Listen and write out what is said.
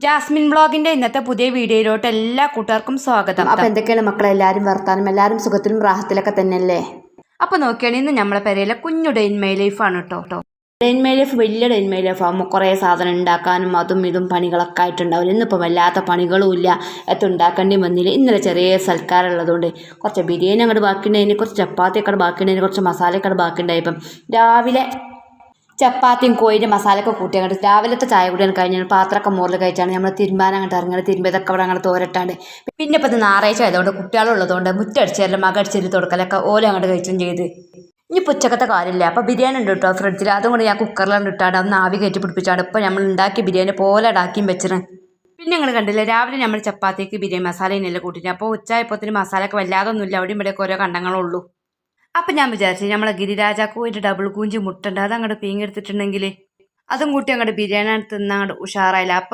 Jasmine ബ്ലോഗിന്റെ ഇന്നത്തെ പുതിയ വീഡിയോയിലോട്ട് എല്ലാ കൂട്ടുകാർക്കും സ്വാഗതം. അപ്പൊ എന്തൊക്കെയാണ് മക്കളെ, എല്ലാവരും വർത്താനം, എല്ലാവരും സുഖത്തിലും റാഹത്തിലൊക്കെ തന്നെയല്ലേ? അപ്പൊ നോക്കിയാണെങ്കിൽ ഇന്ന് നമ്മളെ പെരയിലെ കുഞ്ഞു ഡെയിൻമൈ ലൈഫാണ് കേട്ടോ. ഡെയിൻമൈ ലൈഫ് വലിയ ഡെയിൻമൈ ലൈഫ് ആകുമ്പോൾ കുറേ സാധനം ഉണ്ടാക്കാനും അതും ഇതും പണികളൊക്കെ ആയിട്ടുണ്ടാവില്ല. ഇന്നിപ്പോൾ വല്ലാത്ത പണികളും ഇല്ല, എത്തും ഉണ്ടാക്കേണ്ടി വന്നില്ല. ഇന്നലെ ചെറിയ സൽക്കാരം ഉള്ളതുകൊണ്ട് കുറച്ച് ബിരിയാണി അങ്ങോട്ട് ബാക്കിയുണ്ടായിന്, കുറച്ച് ചപ്പാത്തിയൊക്കെ ബാക്കിയുണ്ടായിന്, കുറച്ച് മസാലയൊക്കെ ബാക്കിയുണ്ടായപ്പം രാവിലെ ചപ്പാത്തിയും കോഴിൻ്റെ മസാലയൊക്കെ കൂട്ടി അങ്ങോട്ട് രാവിലത്തെ ചായ കൂടിയാണ് കഴിഞ്ഞാൽ പാത്രമൊക്കെ മുകളിൽ കഴിച്ചാണ് നമ്മൾ തിരുമ്പാൻ അങ്ങോട്ട് ഇറങ്ങി തിരുമ്പിയതൊക്കെ അവിടെ അങ്ങോട്ട് തോരട്ടാണ്ട്. പിന്നെ ഇപ്പം ഇത് ഞായറാഴ്ച ആയതുകൊണ്ട് കുട്ടികളുള്ളതുകൊണ്ട് മുറ്റടിച്ചേരലും മകടിച്ചേരി തുടക്കലൊക്കെ ഓല അങ്ങോട്ട് കഴിച്ചും ചെയ്ത്. ഇനി പുച്ചക്കത്തെ കാര്യമില്ല. അപ്പോൾ ബിരിയാണി ഉണ്ട് കേട്ടോ ഫ്രിഡ്ജിൽ, അതുകൊണ്ട് ഞാൻ കുക്കറിലാണ് ഇട്ടാണ്ട് ഒന്ന് ആവി കയറ്റി പിടിപ്പിച്ചാണ് ഇപ്പോൾ നമ്മൾ ഉണ്ടാക്കി ബിരിയാണി പോലെ ഇടാക്കിയും വെച്ചിട്ട്. പിന്നെ ഞങ്ങൾ കണ്ടില്ല, രാവിലെ നമ്മൾ ചപ്പാത്തിക്ക് ബിരിയാണി മസാല ഇന്നെല്ലാം കൂട്ടിയിട്ട് അപ്പോൾ ഉച്ചയായപ്പോഴത്തേന് മസാലയൊക്കെ വല്ലാതൊന്നുമില്ല, അവിടെയും ഇവിടെയൊക്കെ ഓരോ കണ്ടങ്ങളുള്ളൂ. അപ്പം ഞാൻ വിചാരിച്ചു നമ്മളെ ഗിരിരാജാക്കൂൻ്റെ ഡബിൾ കൂഞ്ചി മുട്ടുണ്ട്, അത് അങ്ങോട്ട് പീങ്ങെടുത്തിട്ടുണ്ടെങ്കിൽ അതും കൂട്ടി അങ്ങോട്ട് ബിരിയാണി തിന്നങ്ങോട്ട് ഉഷാറായില്ല. അപ്പം